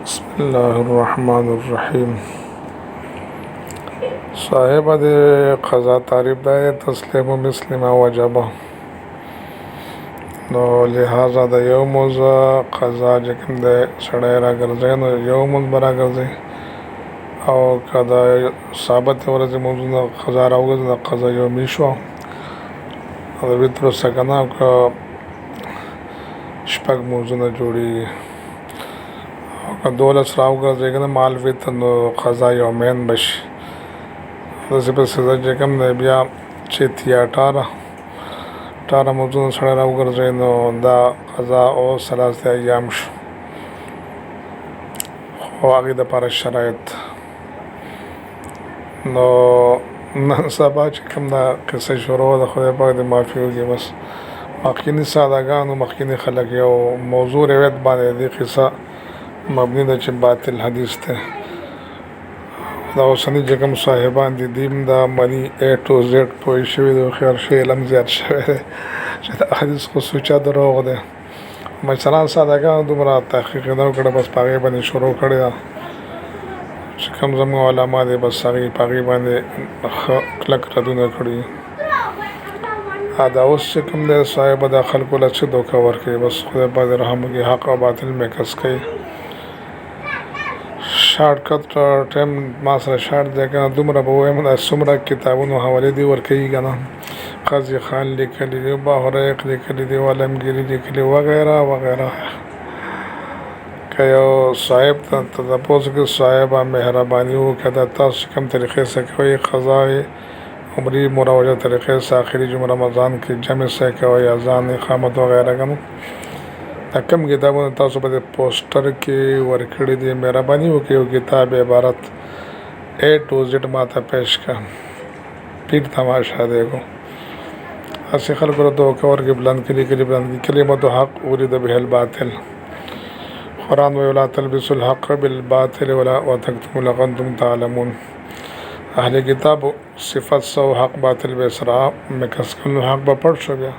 بسم الله الرحمن الرحیم. صاحب د قضا تعریف دا تسلیم مسلمه وجبه، نو لہذا د یو موضوع قضا چې کوم دی سړی راګرځي نو یو موضوع به راګرځي، او که د ثابت ورځې موضوع نه قضا راوګرځي د قضا یومي شو، او د وتر سکنه او که شپږ موضوعونه جوړېږي، او که 12 راوګرځي که نه مال وتر نو قضا یومین بشي. داسې پسې چې کوم دی بیا چې 18 موضوعونه سړی راوګرځي نو دا قضا او 3 ایام شو، خو هغې دپاره شرایط. نو نن سبا چې کوم دا قصه شروع ده، خدای پاک دې معافي وکړي. بس مخکیني سادهګانو مخکیني خلک یو موضوع روایت باندې دې قصه مبني ده چې باطل حدیث ده. دا اوسني چې کوم صاحبان دي دیم دا مني A to Z پوه شوي دي، خیر شي علم زیات شوی دی چې دا حدیث خو سوچه دروغ دی. مثلا سادهګانو دومره تحقیق نه وکړه، بس په هغې باندې شروع کړې ده چې کوم زموږ علما دي، بس هغې په هغې باندې ښه کلک ردونه کړي. دا اوس چې کوم دی صاحب دا خلکو له څه دوکه ورکوي، بس خدای پاک دې رحم وکړي، حق او باطل میکس کوي. شارټ کټ ټایم ما سره شارټ دی که نه، دومره به ووایم دا څومره کتابونو حوالې دې ورکوي که نه. قاضي خان لیکلي دي، باحریق لیکلي دي، عالمګیري لیکلي وغیره وغیره. که یو صاحب ته تپوس کې صاحبه مهرباني وکړه دا تاسو کوم طریقې سره کوئ قضای عمري مروجه طریقې سره آخري جمعه رمضان کې جمع سره کوئ، اذان اقامت وغیره که نه. دا کم کتابونه تاسو په پوسټر کې ورکړي دي، مهرباني وکړئ یو کتاب عبارت A to Z ماته پیش کړه. پیر تماشا دیکھو هسې خلکو ته دوکه ورکړي، بلند کلي بلند کلمة حق اريد به الباطل. قرآن وی ولا تلبسوا الحق بالباطل وتكتموا الحق وانتم تعلمون. اهل کتاب صفت سو حق باطل به سره مکس کړو، حق به پټ شو بیا.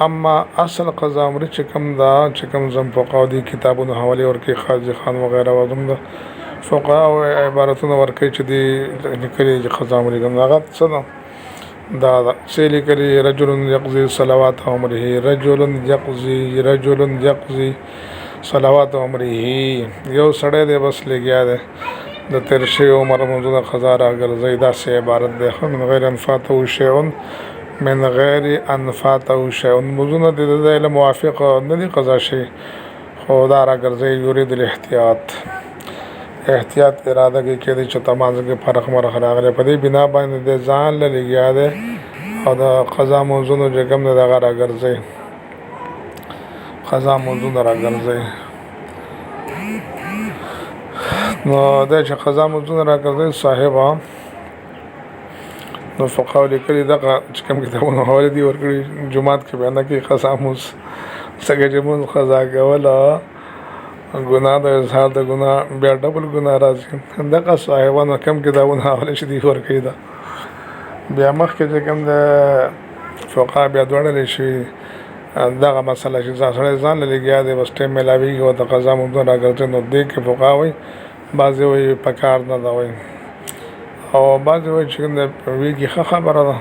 اما اصل قضا عمري چې کوم دا چې کوم زم فقهاو دي کتابونو حوالې ورکوي، قاضي خان وغیره وزم د فقهاو عبارتونه ورکوي چې دي لیکلي چې قضا عمري کوم هغه څه ده دا څه لیکلي رجل یقضي صلوات عمره، رجل یقضي صلوات عمره. یو سړی دی بس لګیا دی د تېر شوي عمر موضوع د قضا راګرځوي، داسې عبارت دی من غیر انفاته شیء من غیر انفاته شیء. موضوعونه د علم موافق نه دي قضا شي، خو دا راګرځوي یرید الاحتیاط، احتیاط اراده کوي کېدای چې تمازه کې فرق مرخ راغلی، په دې بنا باندې د ځان له لګیا دی او د قضا موضوعونه چې کوم دی دغه راګرځوي، قضا موضوعونه راګرځوي. نو دا چې قضا موضوعونه راګرځوي صاحبه، نو فقهاو لیکلي دغه چې کوم کتابونه حوالې دي ورکړي جومات کې بیانه کوي قضا مونځ، ځکه چې مونځ قضا کوله ګناه د اظهار د ګناه بیا ډبل ګناه راځي. دغه صاحبانو کم کتابونه حوالې چې دي ورکوي ده بیا مخکې چې کوم د فقها بیا دوړلی شوي دغه مسله چې سړی ځان له لګیا دی بس ټایم میلاویږي او د قضا موضوع راګرځي، نو دې کې فقها وایي بعضې وایي پکار نه ده وایي، او بعضې وایي چې کوم د ویږي ښه خبره ده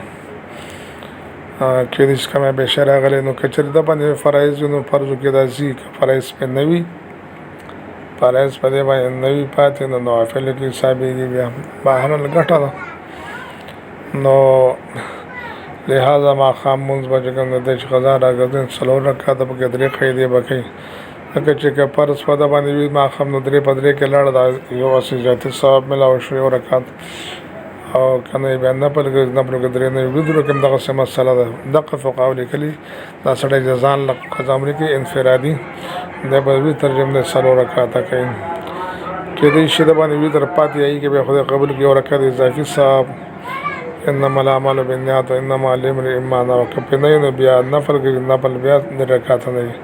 کېدای شي کمی بیشه راغلی، نو که چېرې د باندې فرایض وي نو فرضو کې دا ځي، که فرایض پرې نه وي فرایض په دې باندې نه وي پاتې نو نوافلو کې حسابېږي بیا بهرحال ګټه ده. نو لہذا ماښام مونځ به چې کوم دی چې قضا راګرځي 4 رکعاته پکې 3 قاعدې به کوي، ځکه چې که فرض په ده باندې وي ماښام نو 3 په 3 کې لاړه دا یو هسې زیاتې ثواب میلاو شو یو رکعت، او که نه بیا نفل کې 3 نه وي وترو کې هم دغسې مسله ده. دغه فقهاو لیکلي دا سړی چې ځان له قضا عمري کې انفرادي دی به وتر چې دی 4 رکعاته کوي، کېدای شي د باندې وتر پاتې هغې کې بیا خدای قبول کړي یو رکعت اضافي ثواب، انما الاعمال بالنیات وانما لامرئ ما نوى. که پرې نه وي نو بیا نفل کوي، نفل بیا 3 رکعاته نه وي.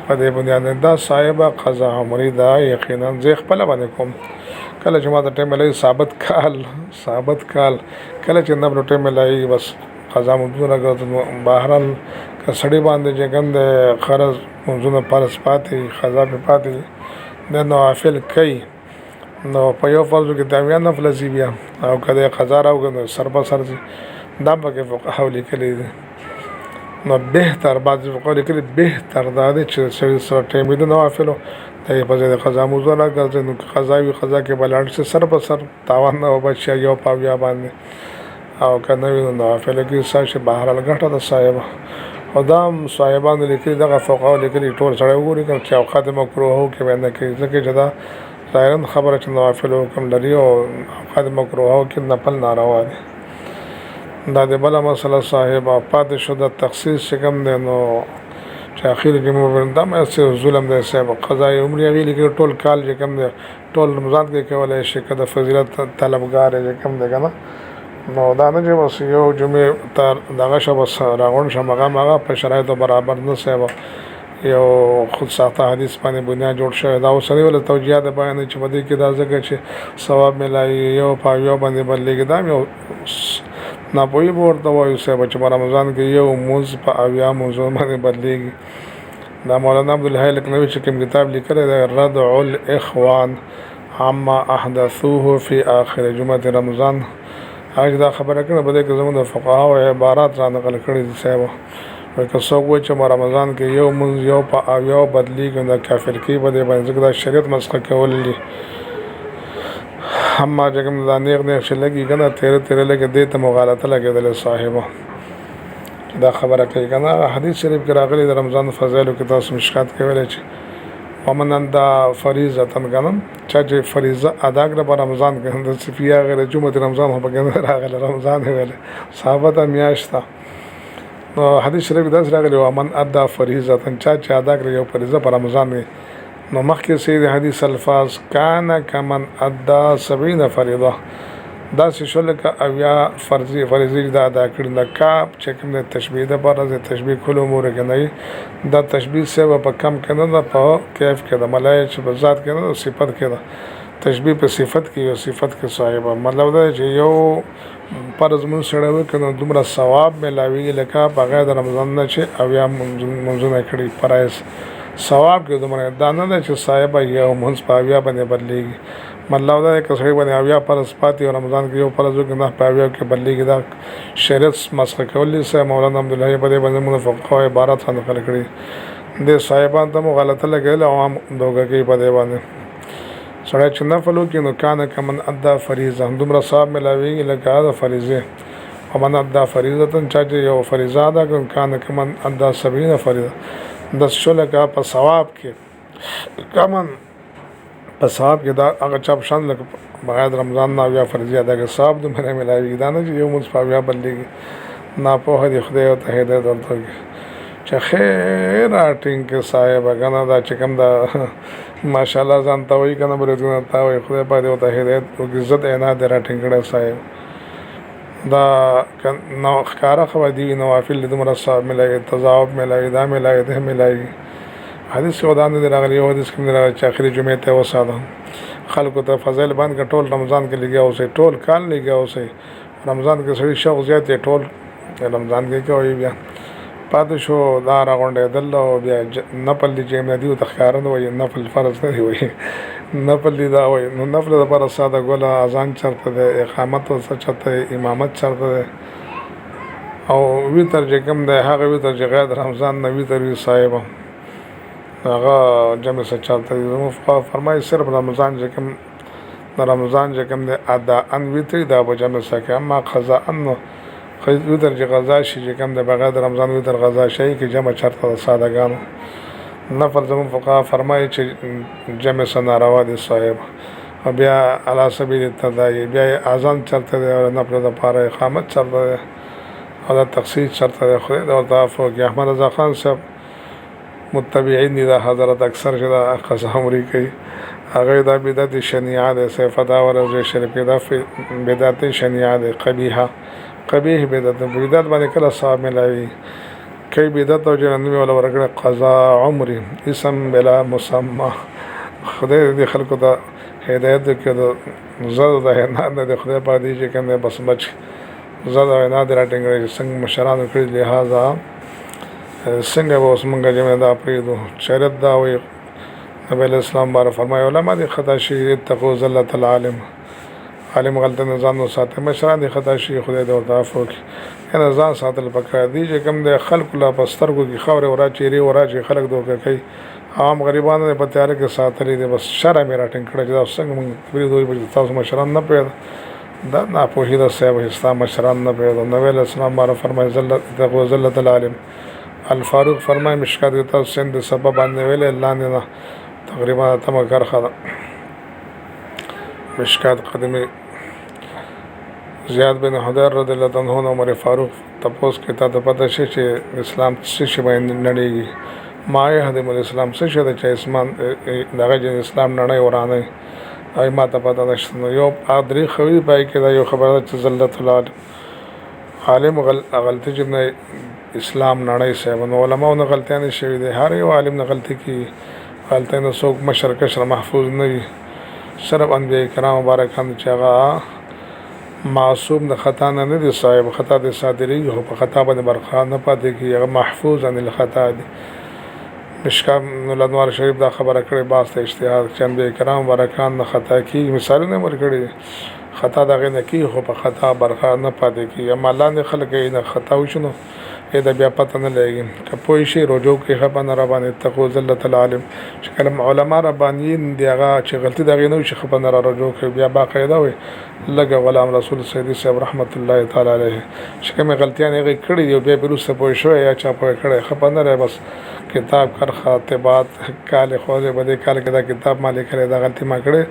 په دې بنیاد دا صاحبه قضا عمري دا یقینا زه خپله باندې کوم، کله چې ما ته ټایم میلاوي ثابت کال کله چې نفلو ټایم میلاوي بس قضا موضوع راګرځي. نو بهرحال که سړي باندې چې کوم د قرض موضوعونه فرض پاتې قضا پرې پاتې د نوافل کوي نو په یو فرض کې دا بیا نفل ځي بیا او کله قضا راوګنو سر په سر ځي دا پکې فقهاو لیکلي دي نو بهتر بعضې فقهاو لیکلي بهتر دا دی چې سړي سره ټایم وي د نوافلو د هغې په ځای د قضا موضوع راګرځي نو قضا وي قضا کې به لاړ شي سر په سر تاوان نه وبچي یو پاویا باندې او که نه وي نو نوافلو کې حصه شي بهرحال ګټه د صاحبه او دا هم صاحبانو لیکلي دغه فقهاو لیکلي ټول سړی وګوري که چې اوقات مکروهو کې به نه کوي ځکه چې دا ظاهرا خبره چې نوافلو حکم لري او اوقات مکروهو کې نفل ناروا دي دا د بله مسله صاحبه پاتې شو د تخصیص چې کوم دی نو چې اخر کې مو دا مې ظلم دی صاحب قضای عمرې هغې لیکلي ټول کال چې کوم دی ټول رمضان کې کولی شي که د فضیلت طلبګار چې کوم دی که نه نو دا نه چې بس یو جمعې ته دغه شه بس راغونډ شم هغه په شرایطو برابر نه صاحب یو خود ساخته حدیث باندې بنیاد جوړ شوی دا اوس سړي ولې توجیه ده بیانوي چې په دې کې دا ځکه چې ثواب میلایي یو په یو باندې بدلېږي دا هم یو ناپوهي به ورته وایو صاحب چې په رمضان کې یو مونځ په اویا مونځونو باندې بدلېږي دا مولانا عبدالحی لکنوي چې کوم کتاب لیکلی دی ردع الاخوان عما احدثوه فی آخر جمعة رمضان هغه دا خبره کړې په دې کې زموږ د فقهاو عبارات را نقل کړي دي صاحب وایي که څوک وایي چې رمضان کې یو مونځ یو په اویاو بدلېږي نو د کافر کوي په دې باندې ځکه دا شریعت مسخه کول دي اما چې کوم دا نیغ چې لګي که نه تیره تیره لګي دې ته مغالطه لګېدلې صاحبه دا خبره کوي که نه حدیث شریف کې راغلي د رمضان فضایلو کې تاسو مشکات کې ویلی چې ومن دا فریضه کنم چا چې فریضه ادا کړه په رمضان کې د صفیه غیر جمعه رمضان هم پکې نه راغله رمضان ویل صحابه ته میاشت نو حدیث شریف داس راغلی ومن ادا فریضه چا چې ادا کړه یو فریضه په رمضان کې نو مخکې سید حدیث الفاظ کان کمن ادا 70 فریضه دا شو لکه اویا فرضی دا ادا کړل کا چې کوم تشبیه ده پر از تشبیه کول امور کې نه دا تشبیه سبب په کم کنه دا په کیف کې د ملای چې په ذات کې نه صفت کې ده تشبیه په صفت کې یو صفت کې صاحب مطلب دا چې یو فرض مون سره وکنه دومره ثواب ملاوي لکه بغیر د رمضان نه چې اویا منځونه کړی پرایس ثواب کې دومره دا نه چې صاحب یو منځ په اویا باندې بدلېږي مطلب دا که سړی باندې اویا فرض پاتې او رمضان کې یو فرض وکړي نه په اویا کې بدلېږي دا شریعت مسخه کول دي صاحب مولانا عبدالحی په دې باندې موږ فقهاو عبارت هم نقل کړي د صاحبان ته مو غلطه لګېدل عوام دوګه کوي په دې باندې سړی چې نفل وکړي نو کانه کمن ادا فریضه دومره ثواب ملاویږي لکه د فریضې ومن ادا فریضه چا چې یو فریضه ادا کړي کانه کمن ادا 70 فریضه د شو لکه په ثواب کې کمن په ثواب کې دا هغه چا په شان لکه بغیر رمضان نه بیا فرضي ادا کې ثواب دومره ملاویږي دا نه چې یو مونځ په بیا بدلېږي ناپوهه دي خدای ورته هدایت ورکړي چې خیر ټینګ کې صاحب کنه دا چې کوم دا ماشاءالله ځان ته وایي کنه بریدونه ته وایي خدای پاک دې ورته هدایت وکړي عزت عنایت دې راټینګ کړی صاحب دا نو ښکاره خو دي نوافل دومره ثواب ملایي تضاعف ملایي دا ملایي ده ملایي حدیث ودان دې راغلی یو حدیث کې راغلی چې اخري جمعې ته وساده خلکو ته فضایل باندې ټول رمضان کې لګیا اوسې ټول کال لګیا اوسې رمضان کې سړي شوق زیات دی ټول رمضان کې کوي بیا پاتې شو دا راغونډې دل او بیا نفل دي چې مدي او تخکارن وي نفل فرض نه دی وي نفل دي دا وي نو نفل د پر ساده ګوله اذان چرته ده اقامت او چرته امامت چرته ده او ویتر چې کوم ده هغه ویتر چې غیر رمضان نه ویتر وی صاحب هغه جمع سچالته دي فرمایي صرف رمضان چې کوم رمضان چې کوم ده ادا ان ویتر دا به جمع سکه اما قضا ان ویتر چې غذا شي چې کوم ده بغیر رمضان ویتر غذا شي کې جمع چرته سادهګانو نفل زمون فقها فرمایي چې جمع سناروا دي صاحب بیا علی سبیل التداعی بیا اذان چرته ده او نفل د پاره اقامت چرته ده او د تخصیص چرته ده خو د تعفو کې احمد رضا خان صاحب متبعین دي د حضرت اکثر چې دا قضا عمرې کوي هغه دا بدعت شنیعه ده صفدا ورزه شریف دا بدعت شنیعه ده قبیح بدعت باندې کله صاحب ملایي کوي بدعت او جننوي ولا ورګه قضا عمرې اسم بلا مسمى خدای دې خلکو ته هدایت کړي زړه ده نه د خدای په دې چې کنه بس بچ زړه نه درټنګ څنګه مشرانو کړی لہذا څنګه اوس مونږه جمع دا پریدو شریعت دا وي نبی علیہ السلام بار فرمایي علما دي خطا شي اتقوا ذلت العالم، عالم غلطه نه ځان وساتئ، مشران دي خطا شي خدای دې ورته عفو وکړي. کنه ځان ساتل پکار دي چې کوم د خلکو لا په سترګو کې خاورې وراچېرې وراچې خلک دوکه کوي، عام غریبانو په تیاره کې ساتلي دي. بس شرع مې راټینګ کړی چې دا څنګه مونږ پرېږدو، تاسو مشران نه پرېږده، دا ناپوهي ده صاحب، اسلام مشران نه پرېږده. نبی علیہ السلام باندې فرمایي اتقوا ذلت العالم. الفاروق فرمایي مشکات کې تاسو سند د سبب باندې ویلې لاندې نه تقریبا تمه کرخه ده. مشکات قدمي زیاد بن حضیر رضی الله عنه نه عمر فاروق تپوس کې تا ته پته شي چې اسلام څه شي باندې نړیږي. ما یې هدم الاسلام څه شي ده چې اسمان دغه چې اسلام نړۍ ورانه ای ما ته پته نشته. نو یو ادري خوي پای کې دا یو خبره چې ذلت العالم عالم غلطي چې نه اسلام نړۍ صاحب نو علماء نه غلطیاں شوي دي. هر یو عالم نه غلطي کی غلطي نه څوک مشر کشر محفوظ نه وي. صرف انبیاء کرام مبارکان چې هغه معصوم د خطا نه دي صاحب، خطا د صادري خو په خطا باندې برخه نه پاتې کی، هغه محفوظ عن الخطا دي. مشکات الانوار شریف دا خبره کړې باز ته اجتهاد چې انبیاء کرام مبارکان نه خطا کی، مثالونه ورکړي خطا دغه نه کی خو په خطا برخه نه پاتې کی. اما لاندې خلک یې نه خطا وشنو دا بیا پته نه لګي که پوه شي رجوع کوي خبره را باندې اتقوا ذلت العالم. چې کله علما ربانیین دی هغه چې غلطي دغه نه شي خبره را رجوع کوي بیا باقاعده وي لکه غلام رسول سیدی صاحب رحمت الله تعالی علیه چې کومه غلطیاں یې کړې دی بیا بیرسته پوه شو یا چا پوه کړې خبره نه بس کتاب کر خاطبات کال خوځه بده کال کې دا کتاب ما لیکل دا غلطي ما کړې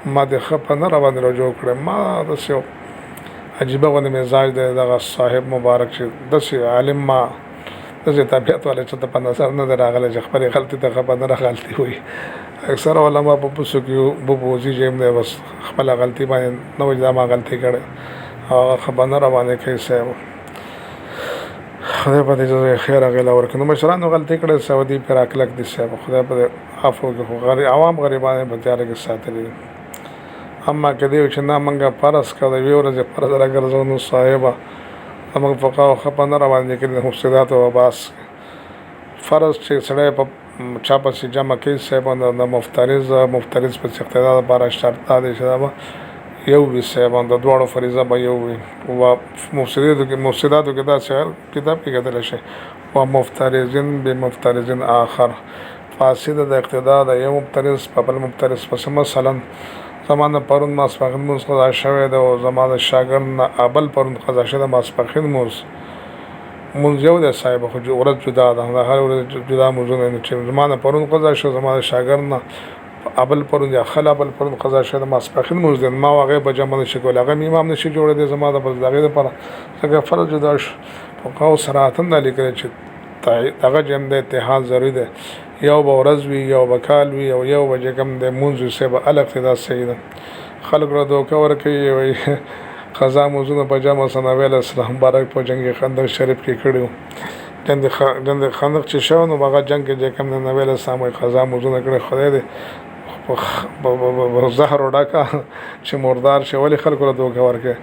ما د خبره نه را باندې رجوع کړې. ما دسو عجیبه غو مزاج دی دغه صاحب مبارک چې داسې عالم ما داسې طبیعت والا چې ته په نظر نه راغلی چې خپلې غلطي ته خبره نه غلطي وي. اکثر علما په پوسو کې بوزي جیم دی بس خپله غلطي باندې نه وایي دا ما غلطي کړې هغه خبره نه را باندې کوي صاحب. خدای په دې جزای خیر هغې له ورکړي. نو مشرانو غلطي کړې سعودي پرې اکلک دي صاحب، خدای په دې عفو وکړي. خو عوام غریبان یې په تیاره کې ساتلي دي. اما که دی چې نه منګه فرض کړه وی ورځ فرض راګرځو نو صاحبه موږ فقاو خپه نه را باندې کړي مفسدات او باس فرض چې سړی په چا پسې جمع کوي صاحب د مفترض په اقتدا لپاره شرط دی چې دا یو وي صاحب د دواړو فریضه به یو وي. او مفسداتو کې دا شعر کتاب کې کتلی شي و مفترضن بمفترض آخر فاسد د اقتدا د یو مفترض په بل مفترض پسې مثلا زمانه پرون ماسپخین موز قضا شوی ده او زمانه شاګرد نه ابل پرون قضا شوی ده ماسپخین موز یو ده صاحب خو ورځ جدا ده هر ورځ جدا موزونه نه چې زمانه پرون قضا شوی زمانه شاګرد نه ابل پرون یا خلا ابل پرون قضا شوی ده ماسپخین موز ده ما هغه به جمع نشي کولای هغه امام نشي جوړ دی زمانه پر دغه لپاره څنګه فرض جدا شو فقاو صراحتن لیکل چې هغه جمع د اتحاد ضروري ده. یو به ورځ وي یو به کال وي او یو به چې کوم د مونځ سه به الګ دا صحیح ده. خلک را دوکه ورکوي وایي قضا موضوعونه په جمع نبی علیه السلام مبارک په جنګ خندق شریف کې کړي جنګ خندق چې شو نو هغه جنګ کې چې کوم نبی علیه السلام قضا موضوعونه کړي خدای دې زهر وډاکا چې مردار شي ولې خلکو را دوکه ورکوي.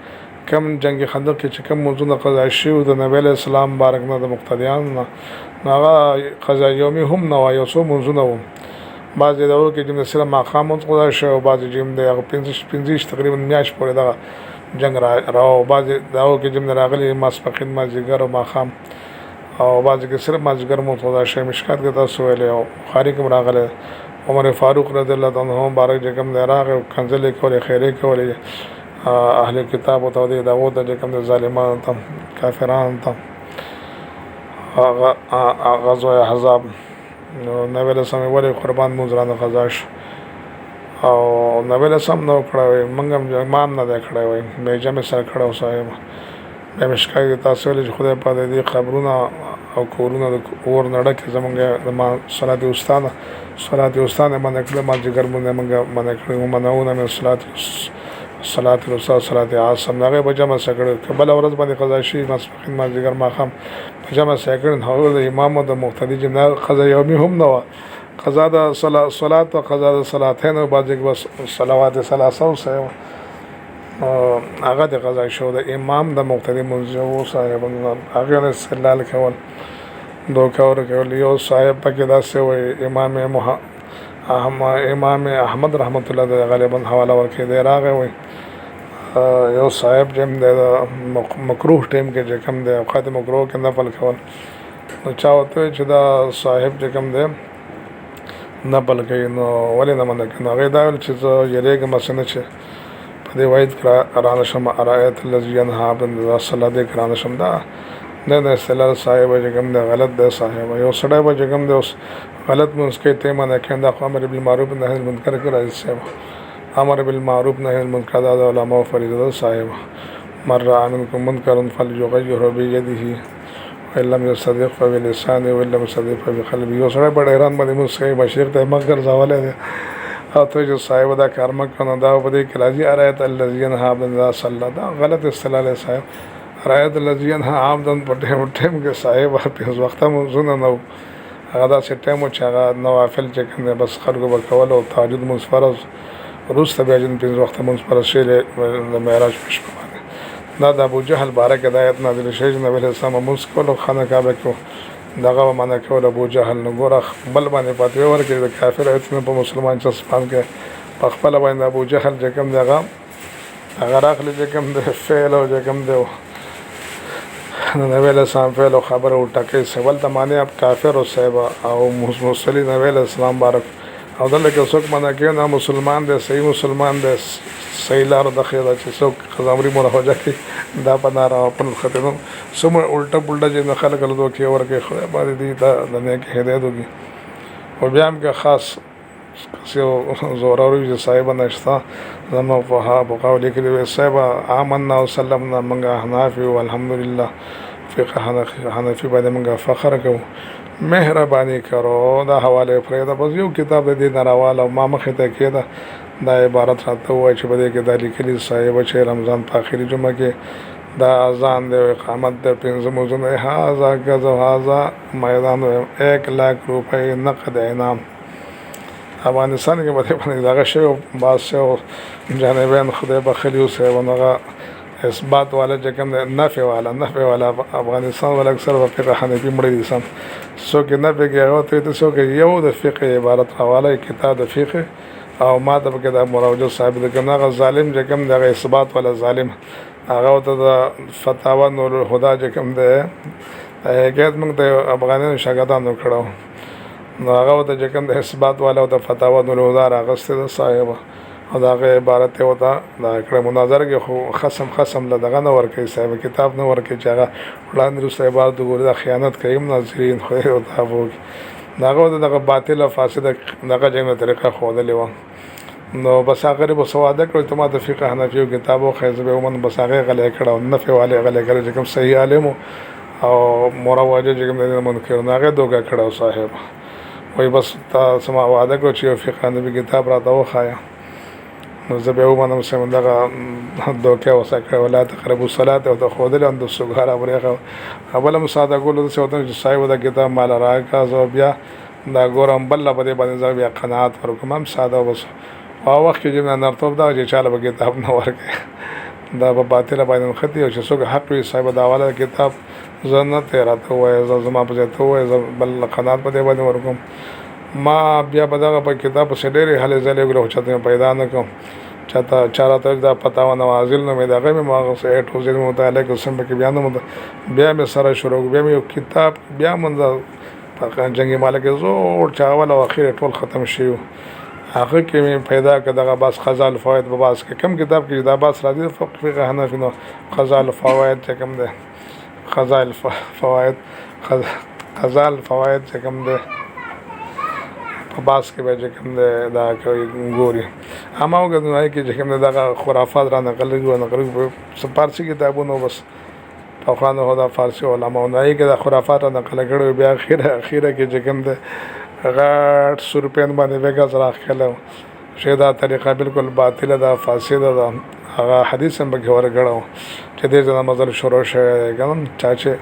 کم جنگ خندق کې چې کوم موضوعونه قضا شوي د نبی علیه السلام مبارک نه د مقتدیان نه هغه قضا یومي هم نه وایي یو څو موضوعونه وو. بعضې دغو کې چې سره ماښام هم قضا شوی او بعضې چې د هغه پنځه تقریبا میاشت پورې دغه جنګ راو بعضې دغو کې چې راغلي ماسپښین مازدیګر او ماښام او بعضې کې صرف مازدیګر مو قضا شوی. مشکات کې تاسو ویلی او بخاري کې هم راغلی عمر فاروق رضی الله عنه مبارک چې کوم دی راغی کنځلې کولې خیرې کولې اهل کتاب او ته دغو ته چې کوم د ظالمانو ته کافرانو ته غزوه احزاب نبی علیہ السلام ولې قربان مونځ رانه قضا شو او نبی علیہ السلام نو کړی وی موږ هم امام نه دی کړی وی بیا جمع سره کړی و صاحب. بیا مشکات کې تاسو ویلي چې خدای پاک دې قبرونه او کورونه د اور نه ډک زمونږ د ما صلات استانه منع کړل ما جګر مونږ منع کړی و منعونه من صلات الوسطی صلات عاصم هغه په جمع سره کړی بل ورځ باندې قضا شي ماسپښین مازدیګر ماښام په جمع سره کړی هغه د امام او د مقتدی جمع قضا یومي هم نه وه قضا د صلات او قضا د صلاتین او بعضې بس صلوات ثلاثه صاحب هغه د قضا شو د امام د مقتدی منځو صاحب هغه نه استدلال کول دوکه ورکول. یو صاحب پکې داسې وایي امام امام احمد رحمت الله علیه غالبا حواله ورکړي دی راغی وي یو صاحب چې د مکروه ټیم کې چې کوم دی اوقات مکروه کې نفل کول نو چا ورته چې دا صاحب چې کوم دی نفل کوي نو ولې نه منع کوي نو هغې دا ویل چې زه یېرېږم هسې نه چې په دې وحید کې رانه شم ارایت الذي ینهی عن الصلاة دې کې رانه شم دا د اصطلاح صاحب چې کوم دی غلط دی صاحب یو سړی به چې کوم دی اوس غلط مونځ کوي ته یې منع کوي دا خو امر بالمعروف نهی عن المنکر کې راځي صاحب امر بالمعروف نهی عن المنکر دا د علماو فریضه ده صاحب من رأى منکم منکرا فلیغیره بیده وإن لم يستطع فبلسانه وإن لم يستطع فبقلبه یو سړی په ډیران باندې مونځ کوي مشرق ته یې مخ ګرځولی دی او ته چې صاحب دا کار مه کوه نو دا په دې کې راځي ارایت الذي ینهی عن الصلاة دا غلط اصطلاح دی صاحب ارایت الذي ینهی عمدا په ټیم کې صاحب پنځه وخته مونځونه نه هغه داسې ټایم و چې هغه نوافل چې کوم دی بس خلکو به کول او تهجد مونځ فرض وروسته بیا چې پنځه وخته مونځ فرض شوی د معراج په شپه باندې دا د ابوجهل باره کې د آیت نازل شوی چې نبي علیه السلام مونځ کول او خانه کعبه کې دغه منع کول ابوجهل نو ګوره بل باندې فتوی ورکړي د کافر ایتونه په مسلمان چسپان کې په خپله باندې ابوجهل چې کوم دی هغه راغلی چې کوم دی فعل او چې کوم دی نبی علیہ السلام فعل و خبر الټکی سوال ته معنی اب کافر او صاحب او مصلی نبی علیہ السلام بارک او دلته څوک منع کوي نه مسلمان دی صحیح مسلمان دی صحیح لار د خیر چې څوک خزامري مراجعه کوي دا په نارا په خطرونو سم الټا پلټا چې خلک له دوه کې ورکه خدای باندې دي دا د نه کې هدایت وږي او بیا هم خاص زوراوي چې صاحب نشتا زمو په قول کې وي صاحب آمنا وسلمنا منګه حنافي والحمدلله فقه حنفي باندې منګه فخر کوو مهرباني کرو دا حواله فريده بس یو کتاب د دین راواله او ما مخه ته کېده دا عبارت راته وای چې بده کې د لیکلي صاحب چې رمضان په اخري جمعه کې دا اذان د اقامت د پنځه موزونه هاذا غزو هاذا میدان 1 लाख روپے نقد انعام افغانستان کې به باندې دغه شی باسه جانبین خدای بخلی اوسه ونغه اثبات والا چې کوم نفع والا افغانستان ولا اکثر په فقه حنفي مړ دي سم سو کې نفع کې هغه ته سو کې یو د فقه عبارت حواله کتاب د فقه او ما ته کې د مراجع صاحب د کنه ظالم چې کوم دغه اثبات والا ظالم هغه ته د فتاوا نور الهدى چې کوم ده هغه موږ د افغانانو شاګردانو کړو نو هغه ته چې کوم د اثبات والا او د فتاوا نور الهدى راغسته د صاحب او داغه عبارت وتا دا کړه مناظره کې خو خصم لدغه نه ورکې صاحب کتاب نه ورکې چې هغه وړاندې رسې عبارت ګورې د خیانت کوي ناظرین خو او تاسو داغه دغه باطل فاسده دغه جنه طریقه خوده لیو نو بس هغه به سواده کړو ته ما د فقه حنفي کتاب او خیزه به ومن بس هغه غلې کړه او نفع والے غلې کړه چې کوم صحیح عالم او مروجه چې کوم منکر نه هغه دوګه کړه صاحب وای بس تاسو ما وعده کو چې فقه حنفي کتاب راته وخایا نو زه به ومنم چې دغه دوکه وسکه ولا تقربوا الصلاه او د خودل اند سګار اوریغه اول مساعده کول د څوتن چې صاحب د کتاب مال راکا زو بیا دا ګورم بل په باندې ځو بیا قناعت ورکوم هم ساده وبس او وخت کې نه نرتوب دا چې چاله به کتاب نه ورکه دا په باطل باندې خطي او چې څوک حق وي صاحب دا والا کتاب زنه ته راته وای زما په ته وای بل قناعت په باندې ورکوم ما بیا بدغه په کتاب په ډېرې حل زلې غلو چې پیدا نه کوم چاته چارته دا پتا و نوازل نو مې دغه مې ما غوسه اټ وزیر متعلق قسم په بیان مو بیا مې سره شروع بیا مې کتاب بیا منځ په جنگي مالک زور چاول او اخر ټول ختم شیو هغه کې مې پیدا کړه باس خزال فوائد په باس کې کم کتاب کې دا باس راځي فقه حنفي نو خزال فوائد چې کم ده خزال فوائد خزال فوائد چې کم ده په باس کې به کوم دا کوي ګوري اما وګورئ کې چې کوم دا خرافات را نقل په فارسی کتابونو بس په خوانو هدا فارسی علماء نه کې دا خرافات را نقل کړي بیا اخیره کې چې کوم دا غټ سورپین باندې وګز راخلو شیدا طریقه بالکل باطله ده فاسده ده هغه حدیث هم به ورغړو چې دې ځنه مزل شروع شوی غنم چاچه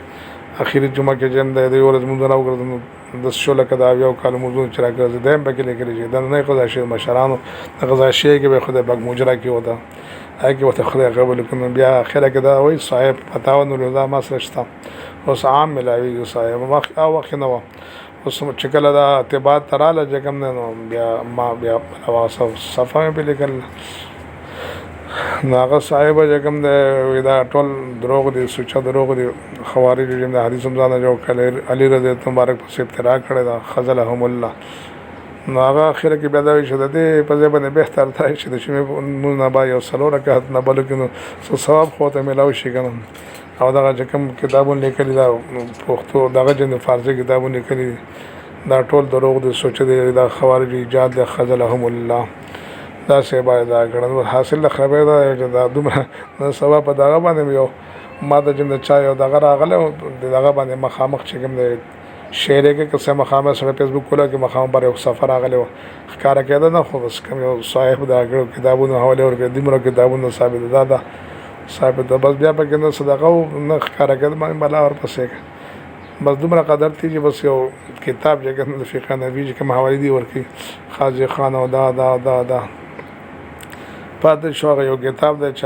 اخیری جمعه کې جن د دې ورځ مونږ راوګرځم د شوله کدا یو کال موضوع چې راګرځي دیم به کې لیکل شي د نه قضا شي مشرانو د قضا شي کې به خدای بګ مجرا کې ودا هغه وته خدای قبول کړي بیا اخره کې دا وای صاحب پتاو نو دا ما سرشتہ اوس عام ملاوي صاحب وخت او وخت نو اوس چې کله دا اعتبار تراله چې کوم دی نو بیا ما بیا صفحه مې پې لیکل نو هغه صاحب چې کوم دی دا ټول دروغ دي سوچه دروغ دي خوارج د حدیث هم ځانه جوړ کړی علي رضی الله مبارک پسې افترا کړې ده خذلهم الله نو هغه اخره کې بیا دا وایي چې د دې په ځای باندې بهتر دی چې د شمې مونځ نه به یو څلور رکعت نه بلکې نو څه ثواب خو ته میلاو شي که نه او دغه چې کوم کتابونه لیکلي دا پښتو دغه جن فارسي کتابونه لیکلي دا ټول دروغ دي سوچه دي دا خوارج ایجاد دی خذلهم الله دا څه باید دا کړل حاصل خبره ده چې دا دومره سبا په دغه باندې یو ما د جن چا یو دغه راغله دغه باندې مخامخ چې کوم دی شعر کې کسه مخامخ سره فیسبوک کوله کې مخامخ پر یو سفر راغله ښکارا کېده نه خو بس کوم یو صاحب دا کتابونو حواله ورکړي دمر کتابونو ثابت ده صاحب ته بس بیا په کې نو صدقه نه ښکارا کېده ما ملا ور پسې بس دومره قدر تیږي بس یو کتاب چې کوم فقه نبی چې کوم حواله دی ورکړي خاجه خان او دا پاتې شو یو کتاب دی چې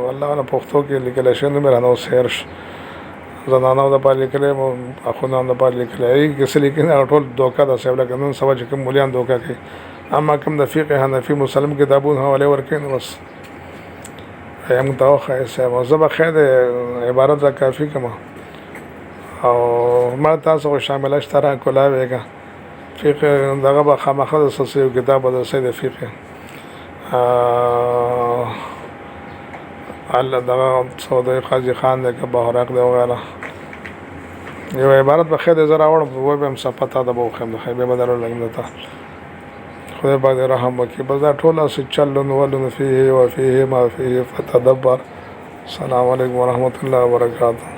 والله نه پښتو کې لیکل شوی نو مې نو سرچ زنانو د پاره لیکل مو اخوانو د پاره لیکل ای کیسه لیکل ټول دوکا د سیول کنن سبا چې کوم مليان دوکا کوي اما کوم د فقه حنفي مسلم کتابونه حواله ورکړي نو بس هم توخه سه موضوع خیر عبارت را کافی کما او ما تاسو شامل اشترا کولا ویګه فقه دغه به خامخه د سوسیو کتاب د سید فقه الله دغه سعودي قاضي خان د بهراق دی وغیرہ یو عبارت به خیر زرا وړم و به هم صفته د بو خم خیبه بدل لګم تا خدای پاک رحم وکي بس دا ټول اس چلن ولن فيه وفيه ما فيه فتدبر السلام علیکم ورحمت الله وبرکاته